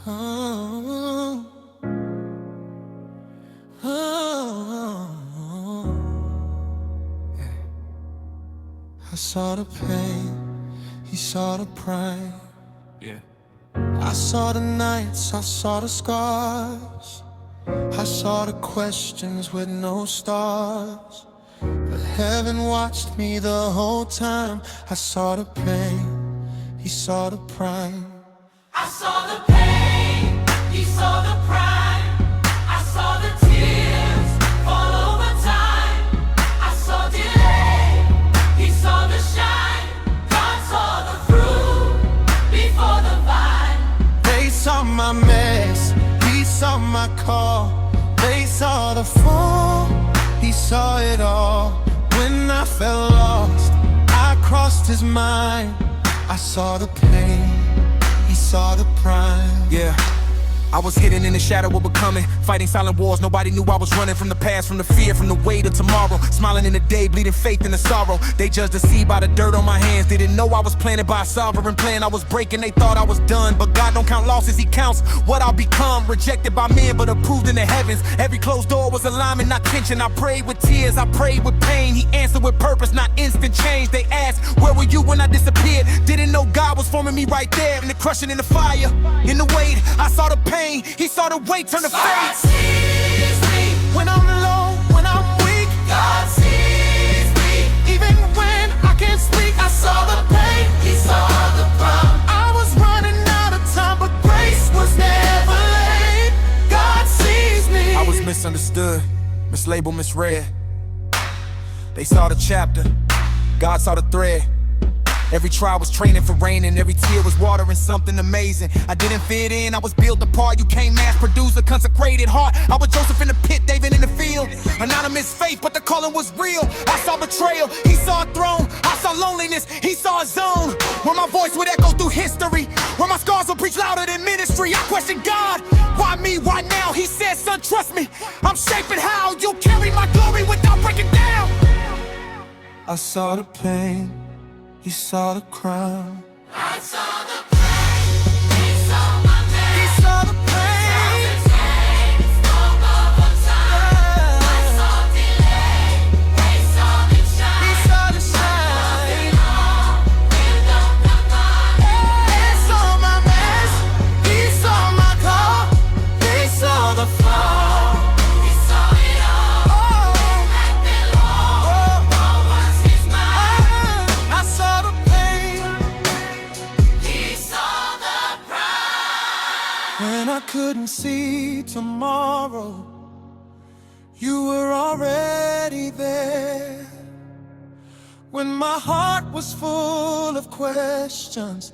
Oh, oh, yeah. I saw the pain, he saw the pride. Yeah. I saw the nights, I saw the scars. I saw the questions with no stars. But heaven watched me the whole time. I saw the pain, he saw the pride. I saw the pain, he saw the pride. I saw the tears fall over time. I saw delay, he saw the shine. God saw the fruit before the vine. They saw my mess, he saw my call. They saw the fall, he saw it all. When I felt lost, I crossed his mind. I saw the pain, he saw the pride. Yeah, I was hidden in the shadow of becoming, fighting silent wars. Nobody knew I was running from the past, from the fear, from the weight of tomorrow. Smiling in the day, bleeding faith in the sorrow. They judged the seed by the dirt on my hands. They didn't know I was planted by a sovereign plan. I was breaking, they thought I was done. But God don't count losses, he counts what I'll become. Rejected by men, but approved in the heavens. Every closed door was alignment, not tension. I prayed with tears, I prayed with pain. He answered with purpose, not instant change. They asked, where were you when I disappeared? Didn't know God was forming me right there. In the crushing, in the fire, in the weight. I saw the pain, he saw the weight turn to God fate. sees me When I'm low, when I'm weak, God sees me. even when I can't speak, I saw the pain, He saw the problem. I was running out of time, but grace was never late. God sees me. I was misunderstood, mislabeled, misread. They saw the chapter, God saw the thread. Every trial was training for raining, every tear was watering something amazing. I didn't fit in, I was built apart. You can't mass produce a consecrated heart. I was Joseph in the pit, David in the field. Anonymous faith, but the calling was real. I saw betrayal, he saw a throne. I saw loneliness, he saw a zone. Where my voice would echo through history, where my scars would preach louder than ministry. I questioned God, why me, why now? He said, son, trust me, I'm shaping how you'll carry my glory without breaking down. I saw the pain, he saw the crown. I saw the pain, he saw my pain. He saw the pain, The pain spoke over time. I saw delay, he saw the he shine. saw the shine. Without the mind, He saw my mess, he saw my call. He saw the fall. he saw it all. Oh, Back below, what was his mind? I saw the pain He saw the pride. when I couldn't see tomorrow. You were already there. When my heart was full of questions,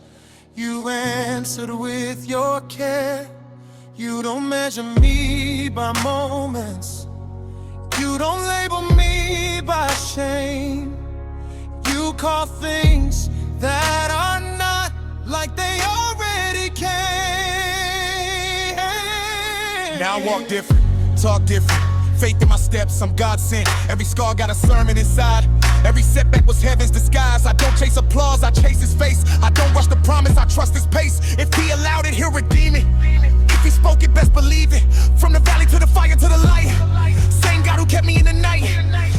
you answered with your care. You don't measure me by moments. You don't label me by shame. You call things that are not like they already came. Now I walk different, talk different. Faith in my steps, I'm God sent. Every scar got a sermon inside. Every setback was heaven's disguise. I don't chase applause, I chase his face. I don't rush the promise, I trust his pace. If he allowed it, he'll redeem it. If he spoke it, best believe it. From the valley to the fire to the light. Same God who kept me in the night.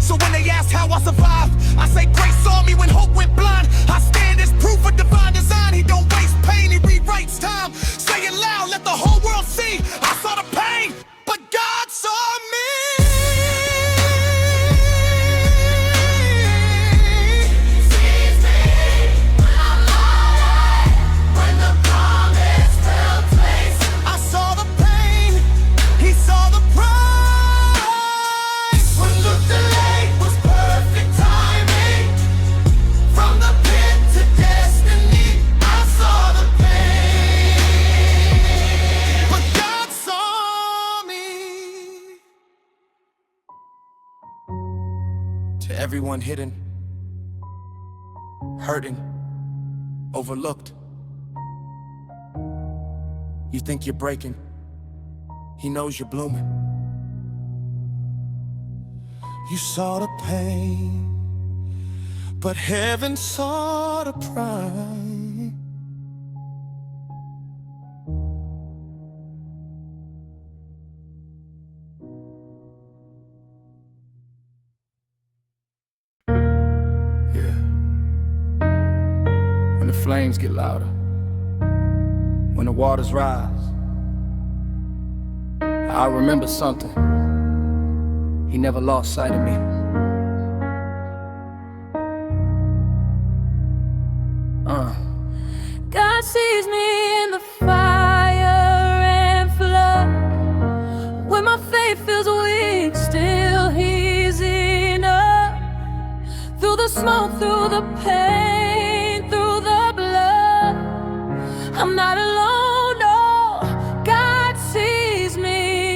So when they ask how I survived, I say grace saw me when hope went blind. I stand as proof of divine design. He don't waste pain, he rewrites time. Say it loud, let the whole world see. I saw the pain, but God saw me. Sees me when I'm lost, when the promise will place. I saw the pain, he saw the pride. When the delay was perfect timing. From the pit to destiny, I saw the pain. But God saw me. To everyone hidden, hurting, overlooked. You think you're breaking, he knows you're blooming. You saw the pain, but heaven saw the pride. screams get louder, when the waters rise, I remember something. He never lost sight of me. God sees me in the fire and flood. When my faith feels weak, still He's enough. Through the smoke, through the pain, through the blood, I'm not alone, no. God sees me.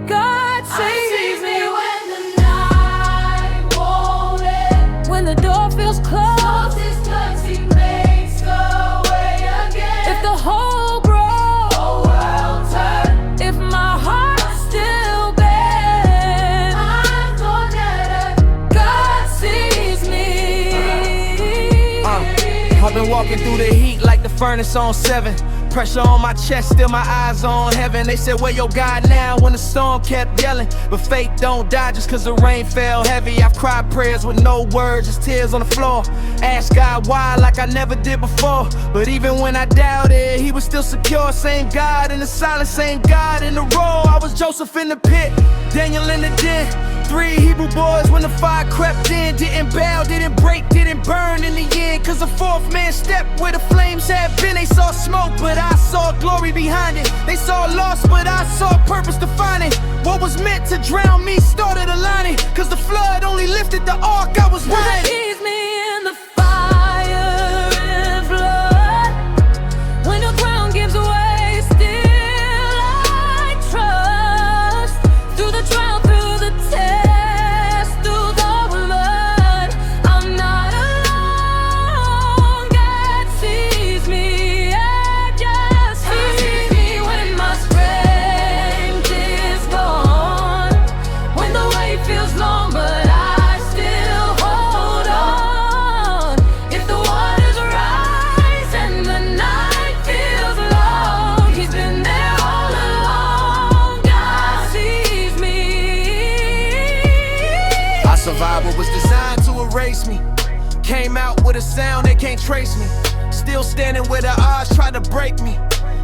God sees me when the night won't end. When the door feels closed, His cleansing makes a way again. If the whole world turns, if my heart's still bent, I'm gonna, God sees me. I've been walking through the heat like the furnace on 7. Pressure on my chest, still my eyes on heaven. They said, where your God now? When the storm kept yelling. But faith don't die just cause the rain fell heavy. I've cried prayers with no words, just tears on the floor. Asked God why like I never did before. But even when I doubted, He was still secure. Same God in the silence, same God in the roar. I was Joseph in the pit, Daniel in the den. 3 Hebrew boys when the fire crept in. Didn't bow, didn't break, didn't burn in the end. Cause the 4th man stepped where the flames had been. They saw smoke, but I saw glory behind it. They saw loss, but I saw purpose defining. What was meant to drown me started aligning. Cause the flood only lifted the ark I was riding. Sees me in the fire and flood. When the ground gives way, still I trust. Through the trial, through the test, through the blood, I'm not alone. God sees me, I just sees me when my strength is gone. When the way feels long, but I still hold on. If the waters rise and the night feels long, He's been there all along. God sees me. I survived what was designed to erase me. Came out with a sound they can't trace me. Still standing where the odds tried to break me.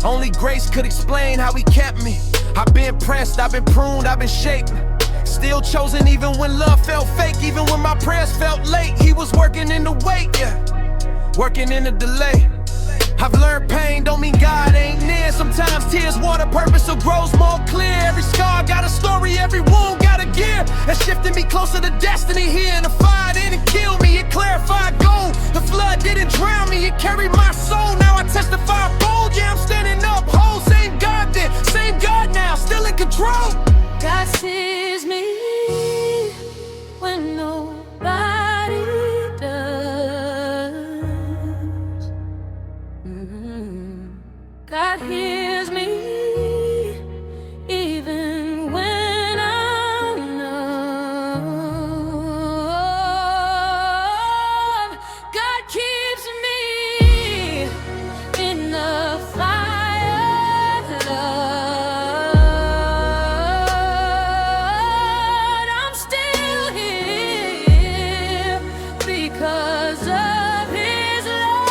Only grace could explain how He kept me. I've been pressed, I've been pruned, I've been shaped. Still chosen even when love felt fake. Even when my prayers felt late, He was working in the wait, yeah. Working in the delay. I've learned pain don't mean God ain't near. Sometimes tears water purpose, so grows more clear. Every scar got a story, every wound got a gear. That shifted me closer to destiny here. And the fire didn't kill me, it clarified gold. The flood didn't drown me, it carried my soul. Now I testify bold, yeah, I'm standing up whole. Same God then, same God now, still in control. God sees me when nobody does. God hears me even when I'm numb. God keeps me in the fire, Lord. I'm still here because of His love.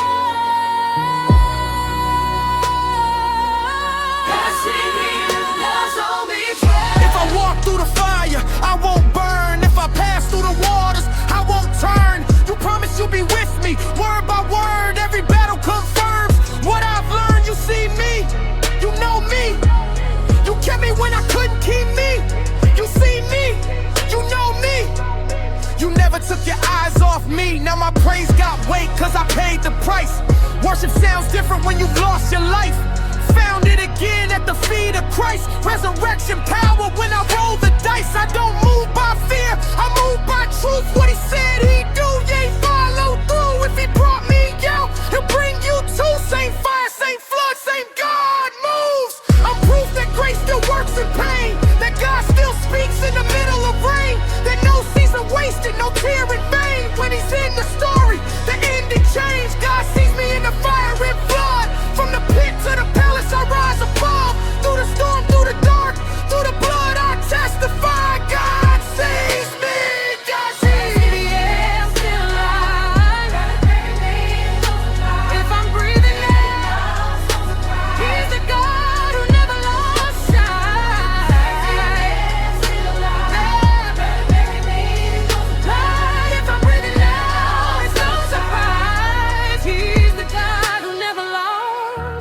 God sees me, loves on me. If I walk through the fire, I won't burn. If I pass through the waters, I won't turn. You promise you'll be with me, word by word. Every battle confirms what I've learned. You see me, you know me. You kept me when I couldn't keep me. You see me, you know me. You never took your eyes off me. Now my praise got weight cause I paid the price. Worship sounds different when you've lost your life. Found it again at the feet of Christ. Resurrection power when I roll the dice. I don't move by fear, I move by truth. What He said He'd do, yeah, He follow through. If He brought me out, He'll bring you too. Same fire, same flood, same God moves. I'm proof that grace still works in pain. That God still speaks in the middle of rain. That no season wasted, no tear in vain. When He's in the story, the ending change. God sees me in the fire and flood. From the pit to the palace I rise above. Through the storm, through the dark, through the blood I testify. God sees me, God sees me. Yeah, I'm still alive. If I'm breathing,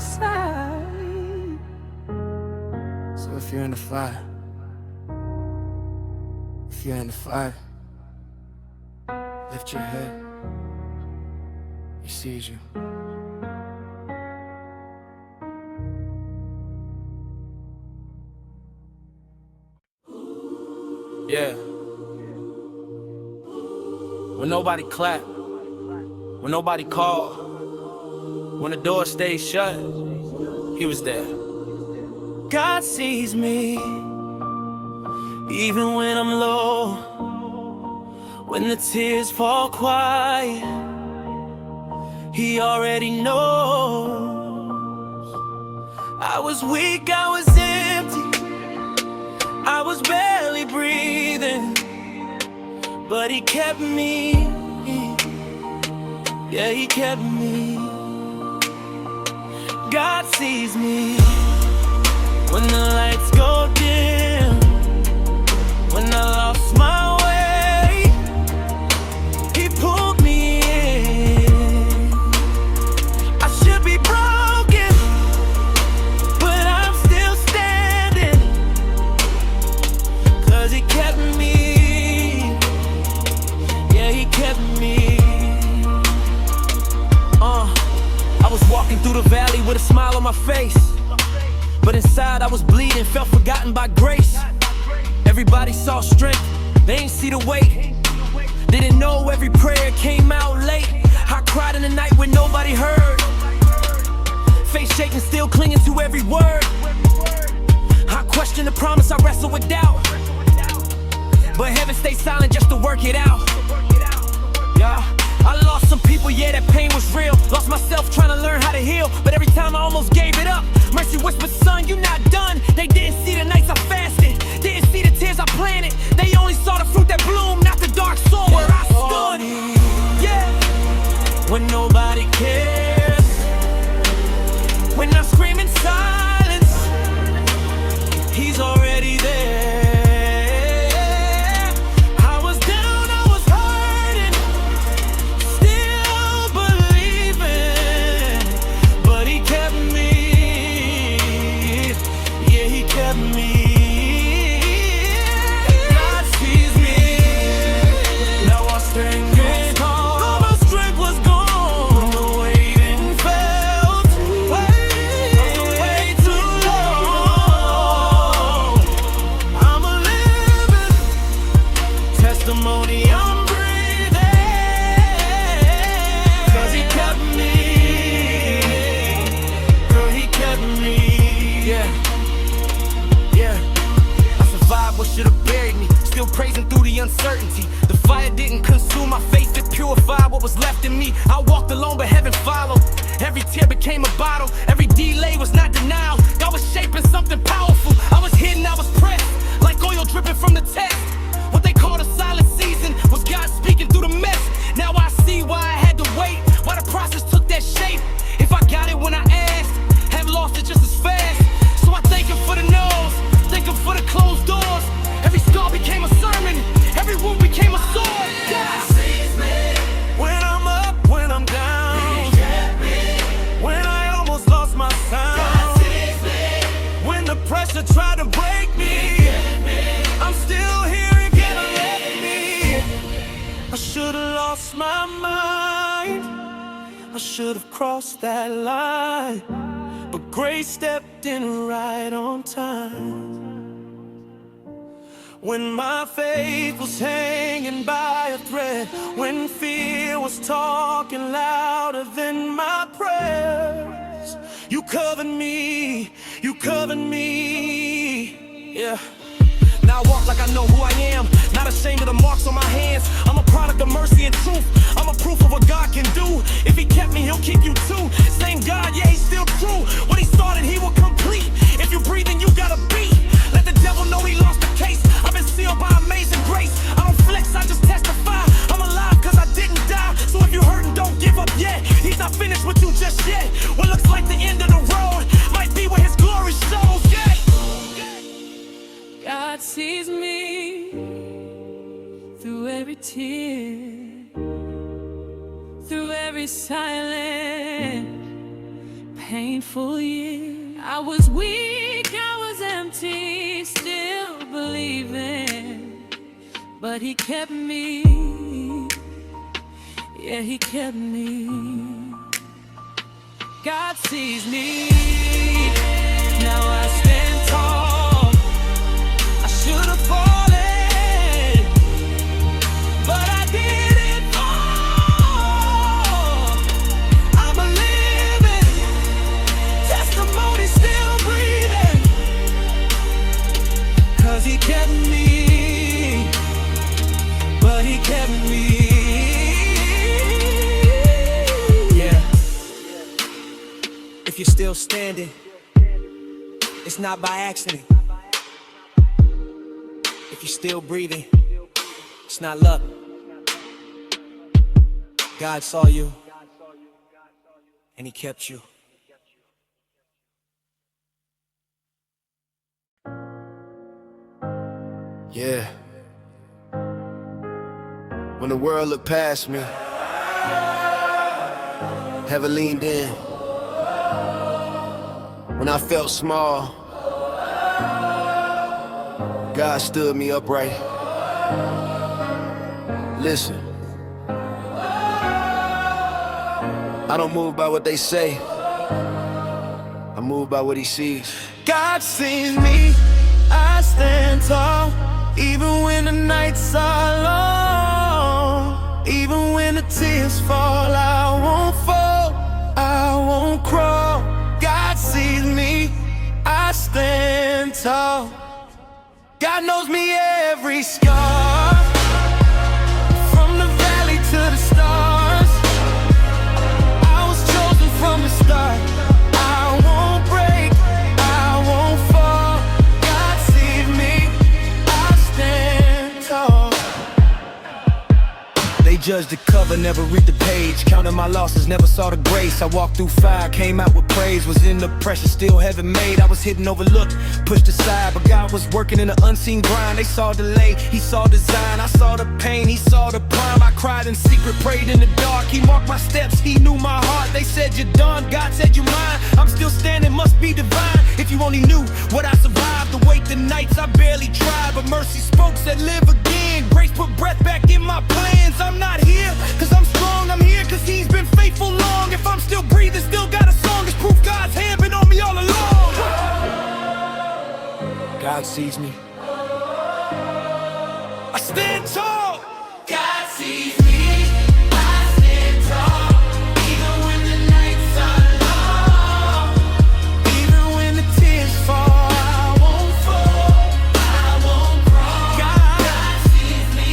side. So if you're in the fire, if you're in the fire, lift your head. He sees you. Yeah. When nobody clapped, when nobody called, when the door stayed shut, he was there. God sees me, even when I'm low, when the tears fall quiet, he already knows. I was weak, I was empty, I was barely breathing, but he kept me. Yeah, he kept me. God sees me when the lights go dim, when I lost my way, he pulled me in. I should be broken, but I'm still standing, 'cause he kept me. Yeah, he kept me. I was walking through the valley with a smile on my face, but inside I was bleeding, felt forgotten by grace. Everybody saw strength, they ain't see the weight. Didn't know every prayer came out late. I cried in the night when nobody heard, face shaking, still clinging to every word. I questioned the promise, I wrestled with doubt, but heaven stayed silent just to work it out. Yeah, I lost some people, yeah, that pain was real. Lost myself trying to learn how to heal, but every time I almost gave it up, mercy whispered, son, you're not done. They didn't see the nights I fasted, didn't see the tears I planted. They only saw the fruit that bloomed, not the dark soul where I stood. Yeah, when nobody cares, when I scream in silence, he's already there. Praising through the uncertainty. The fire didn't consume my faith, it purified what was left in me. I walked alone, but heaven followed. Every tear became a bottle, every delay was not denial. God was shaping something powerful. I was hidden, I was pressed, like oil dripping from the test. What they called a silent season was God speaking through the mess. Now I see why I had to wait, why the process took that shape. If I got it when I asked, have lost it just as fast. So I thank him for the no's, thank him for the closed doors. Every scar became a sermon, every wound became a sword. God sees me when I'm up, when I'm down, he kept me. When I almost lost my sound, God sees me. When the pressure tried to break me, I'm still here, he can't let me. I should've lost my mind, I should've crossed that line, but grace stepped in right on time. When my faith was hanging by a thread, when fear was talking louder than my prayers, you covered me, you covered me, yeah. Now I walk like I know who I am, not ashamed of the marks on my hands. I'm a product of mercy and truth, I'm a proof of what God can do. If he kept me, he'll keep you too. Same God, yeah, he's still true. What he started, he will complete. If you're breathing, you gotta be. Let the devil know he lost the case. I've been sealed by amazing grace. I don't flex, I just testify. I'm alive cause I didn't die. So if you're hurting, don't give up yet. He's not finished with you just yet. What looks like the end of the road might be where his glory shows, yeah. God sees me through every tear, through every silent pain painful years. I was weak, I was empty, still believing, but he kept me. Yeah, he kept me. God sees me. Now I stand tall. I should have fallen, but I didn't fall. I'm a living testimony, still breathing, 'cause he kept me, but he kept me. If you're still standing, it's not by accident. If you're still breathing, it's not luck. God saw you, and he kept you. Yeah. When the world looked past me, heaven leaned in. When I felt small, God stood me upright. Listen, I don't move by what they say, I move by what he sees. God sees me, I stand tall, even when the nights are long. Even when the tears fall, I won't fall, I won't crawl. God sees me, I stand tall. God knows me every scar, from the valley to the stars. I was chosen from the start. I won't break, I won't fall. God sees me, I stand tall. They judged the cover, never read the page. Counted my losses, never saw the grace. I walked through fire, came out with praise. Was in the pressure, still heaven made. I was hidden, overlooked, pushed aside, but God was working in an unseen grind. They saw delay, he saw design. I saw the pain, he saw the prime. I cried in secret, prayed in the dark. He marked my steps, he knew my heart. They said you're done, God said you're mine. I'm still standing, must be divine. If you only knew what I survived, the wait, the nights I barely tried, but mercy spoke, said live again. Grace put breath back in my plans. I'm not here 'cause I'm strong, I'm here 'cause he's been faithful long. If I'm still breathing, still got a song, it's proof God's hand been on me all along. God sees me, I stand tall. God sees me, I stand tall, even when the nights are long. Even when the tears fall, I won't fall, I won't crawl. God sees me,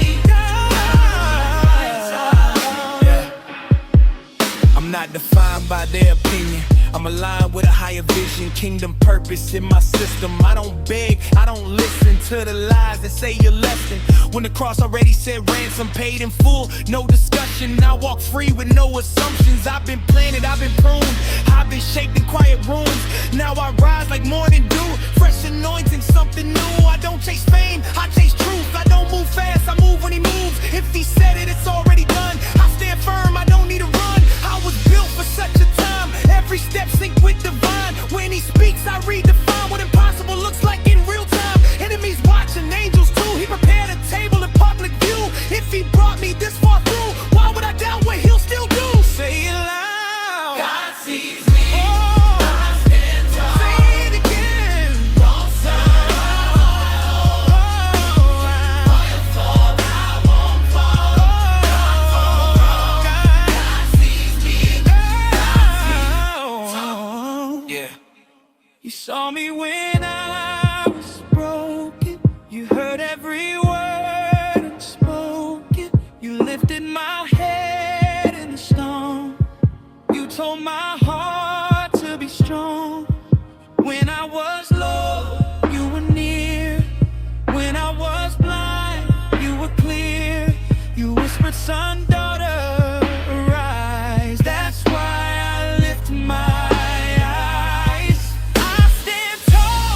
I'm not defined by their opinion. I'm aligned with a higher vision, kingdom purpose in my system. I don't beg, I don't listen to the lies that say you're less than. When the cross already said ransom paid in full, no discussion. I walk free with no assumptions. I've been planted, I've been pruned, I've been shaped in quiet rooms. Now I rise like morning dew, fresh anointing, something new. I don't chase fame, I chase truth. I don't move fast, I move when he moves. If he said it, it's already done. I stand firm, I don't need to run. I was built for such a time. Every step sync with divine. When he speaks, I redefine what impossible looks like in real time. Enemies watching, angels too. He prepared a table in public view. If he brought me this far through, why would I doubt what he'll still do? say it loud. God sees me, Oh, I stand tall. say it again. Won't stop, Oh, won't fall, I won't fall. God sees me, yeah. you saw me when I was broken. You heard every word unspoken. You lifted my head in the storm. You told my heart to be strong. When I was low, you were near. When I was blind, you were clear. You whispered, son, daughter, arise. That's why I lift my eyes. I stand tall,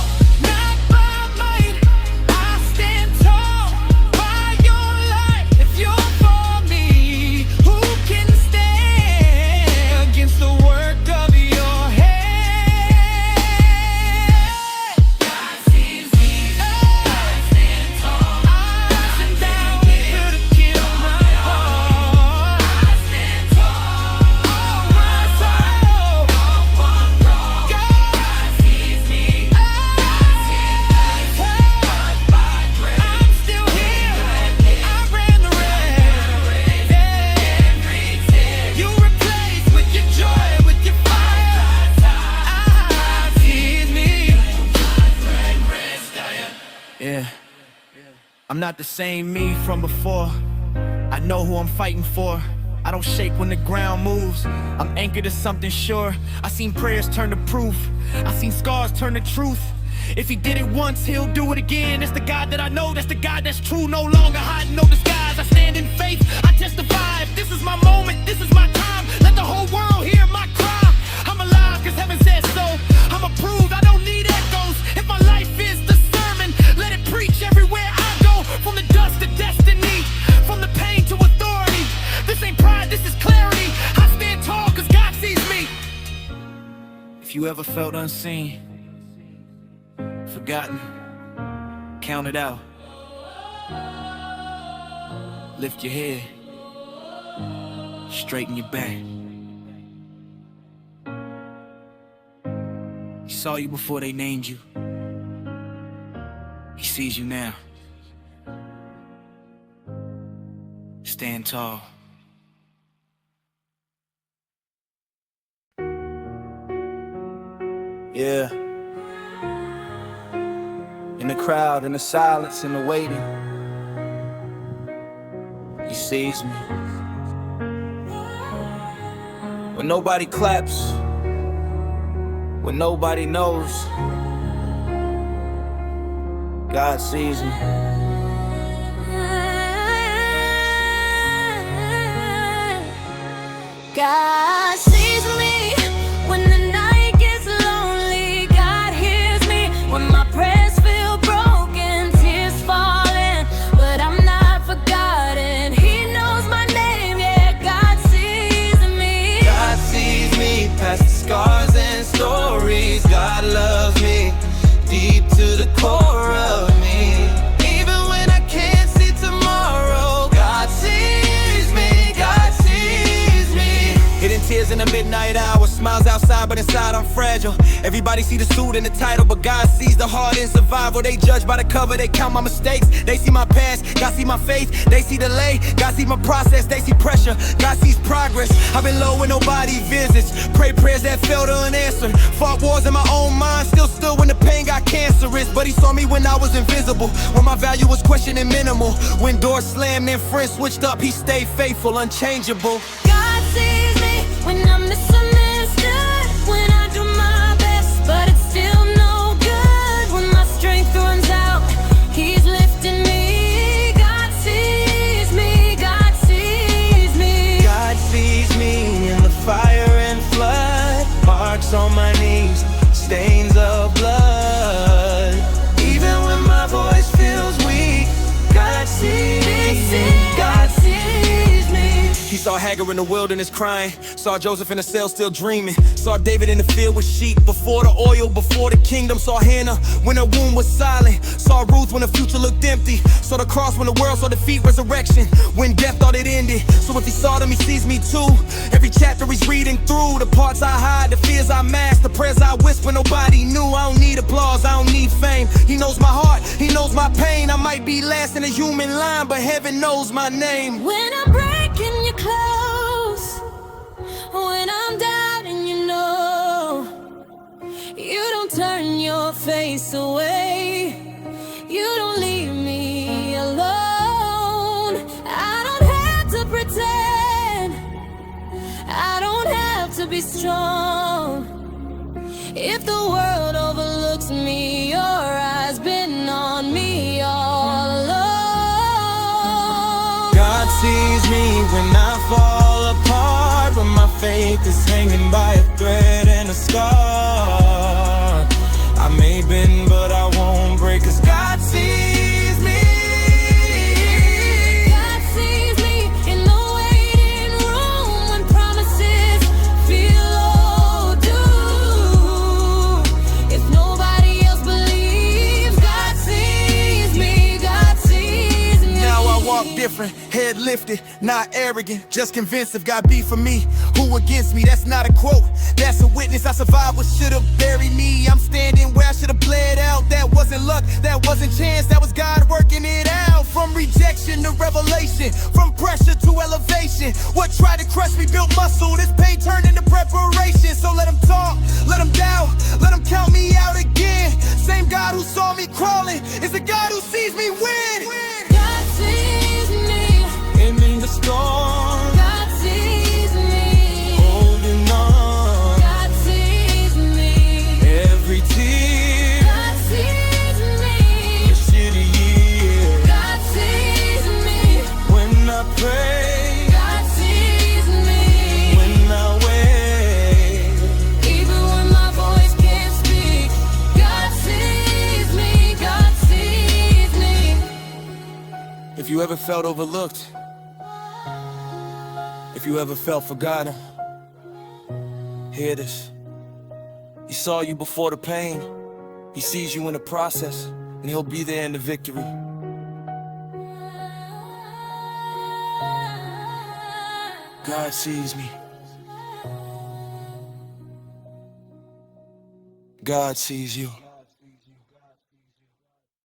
I'm not the same me from before. I know who I'm fighting for. I don't shake when the ground moves. I'm anchored to something sure. I seen prayers turn to proof. I seen scars turn to truth. If he did it once, he'll do it again. That's the God that I know, that's the God that's true. No longer hiding, no disguise. I stand in faith, I testify. If this is my moment, this is my time. Let the whole world hear my cry. I'm alive, cause heaven says so. I'm approved, I don't need echoes. If my life is the sermon, let it preach everywhere I go. From the dust to destiny, from the pain to authority. This ain't pride, this is clarity. I stand tall cause God sees me. If you ever felt unseen, forgotten, count it out. Lift your head, straighten your back. He saw you before they named you. He sees you now. Stand tall. Yeah. In the crowd, in the silence, in the waiting, he sees me. When nobody claps, when nobody knows, God sees me. God sees me when the night gets lonely. God hears me when my prayers feel broken, tears falling, but I'm not forgotten. He knows my name, yeah. God sees me. God sees me past the scars and stories. God loves me deep to the core of me. Even when I can't see tomorrow, God sees me. God sees me. Hidden tears in the midnight hour, smiles outside, but inside I'm fragile. Everybody see the suit and the title, but God sees the heart in survival. They judge by the cover, they count my mistakes. They see my past, God see my faith. They see delay, God see my process. They see pressure, God sees progress. I've been low when nobody visits. Pray prayers that fell to unanswered. Fought wars in my own mind, still stood when the pain got cancerous. But he saw me when I was invisible, when my value was questioned and minimal. When doors slammed and friends switched up, he stayed faithful, unchangeable. God sees me when I'm misunderstood, when I do my best, but it's still no good. When my strength runs out, he's lifting me. God sees me, God sees me. God sees me in the fire and flood, marks on my knees, stains of blood. Even when my voice feels weak, God sees me. God sees me. He saw Hagar in the wilderness crying, saw Joseph in the cell still dreaming, saw David in the field with sheep, before the oil, before the kingdom, saw Hannah when her womb was silent, saw Ruth when the future looked empty, saw the cross when the world saw defeat, resurrection when death thought it ended. So if he saw them, he sees me too. Every chapter he's reading through, the parts I hide, the fears I mask, the prayers I whisper nobody knew. I don't need applause, I don't need fame. He knows my heart, he knows my pain. I might be last in a human line, but heaven knows my name. When I'm breaking you close, when I'm doubting, you know, you don't turn your face away, you don't leave me alone. I don't have to pretend, I don't have to be strong. If the world overlooks me, your eyes been on me all along. God sees me when I fall apart, when my faith is hanging by a thread and a scar. I may bend, but I won't break, 'cause God sees me. God sees me in the waiting room when promises feel overdue. If nobody else believes, God sees me. God sees me. Now I walk different, head lifted, not arrogant, just convinced if God be for me, who against me? That's not a quote, that's a witness. I survived what should've buried me. I'm standing where I should've bled out. That wasn't luck, that wasn't chance, that was God working it out. From rejection to revelation, from pressure to elevation. What tried to crush me built muscle, this pain turned into preparation. So let them talk, let them doubt, let them count me out again. Same God who saw me crawling is the God who sees me win. ever felt overlooked, if you ever felt forgotten, hear this. He saw you before the pain. He sees you in the process, and he'll be there in the victory. God sees me. God sees you.